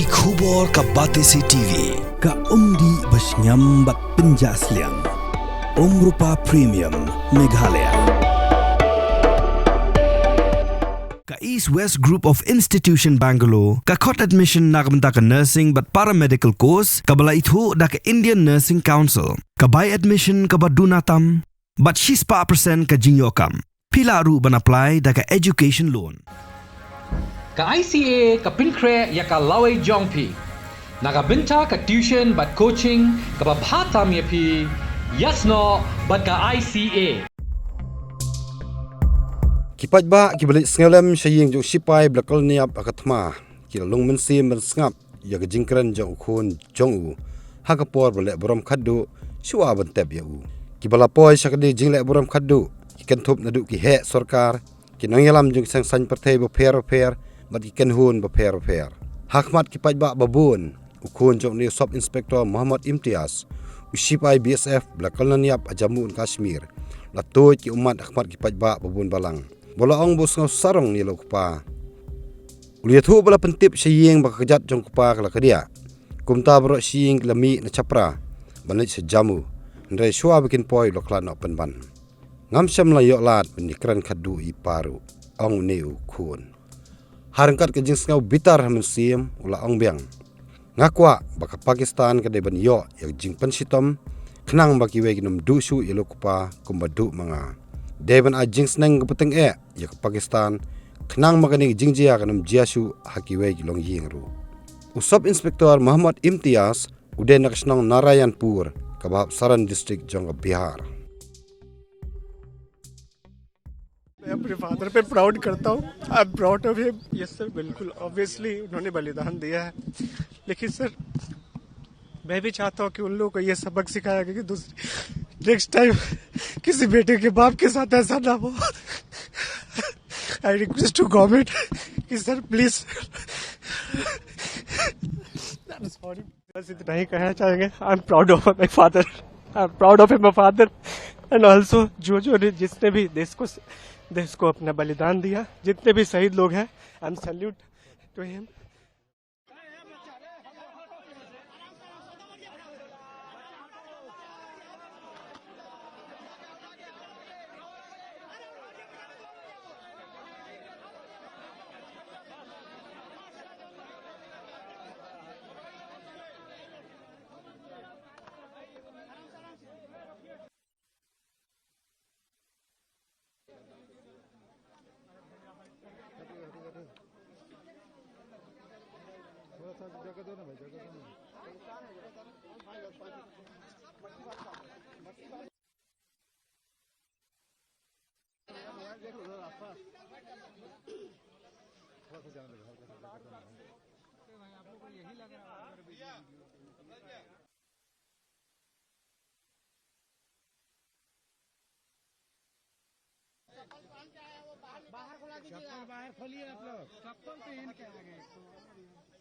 Ki khubor ka Batesi TV. Ka umdi basnyam bat penjaslian. Rupa Premium Meghalaya. Ka East West Group of Institution Bangalore. Ka khot admission nagamta ka nursing but paramedical course. Ka bala ithu da ka Indian Nursing Council. Ka buy admission ka badunatam. But 6% ka jinyokam. Pila ru ban apply da ka education loan. Ka ICA ka pinkre ya ka laway jongpi. Nagabinta ka tuition but coaching ka babhatam ya pi. Yasno but ka ICA. Kipat ba kibalik sengalam syaying jong sipai blakal niap akatma. Kilalong mensim mensngap ya ka jingkran jong ukun jong u. Hakapor boleh borom khaddu syua bantep ya u. Kibalapoy syakadi jinglek borom khaddu. Kikan thup naduk ki he sarkar. Kinangyalam jong sang san partai beper bat ikan hun beper. Hakmat kipat ba babun ukun jong ni Sub Inspector Muhammad Imtiaz usipai BSF blakal niap ajamun Kashmir latoi ki umat hakmat kipat ba babun balang bola ong bos ngau sarong ni lokpa uliathu bala pentip sying bakajat jong kupa kala kadia kumta bro sying lami na chapra banit sejamu ndai shua bikin poi loklan no penban ngamsyam la yoklat penikran khadu I paru ong neu khun harangkat ke jingskau bitar mensim ula ong biang ngakwa baka Pakistan ke deban yo yang jing pensitom kenang baki we ginum dusu ilokupa kumbadu manga deban a jingsneng gepeteng ya ke Pakistan kenang magani jingjia kanum jiasu haki we gilong yingru Usab Inspektor Muhammad Imtiaz ude nakasnong Narayanpur kabab Saran district jong Bihar. मैं अपने फादर पे प्राउड करता हूँ I am proud of him yes sir बिल्कुल ऑब्वियसली उन्होंने बलिदान दिया है लेकिन सर मैं भी चाहता हूँ कि उन लोगों को ये सबक सिखाया कि दूसरी नेक्स्ट टाइम किसी बेटे के बाप के साथ ऐसा ना हो आई रिक्वेस्ट टू गवर्नमेंट कि सर प्लीज सॉरी बस इतना ही कहना चाहेंगे I am proud of my father I am proud of my father and also जो ने जिसने भी देश को अपना बलिदान दिया जितने भी शहीद लोग हैं I am salute to him बाहर खोलिए आप लोग चप्पल पहन के आ गए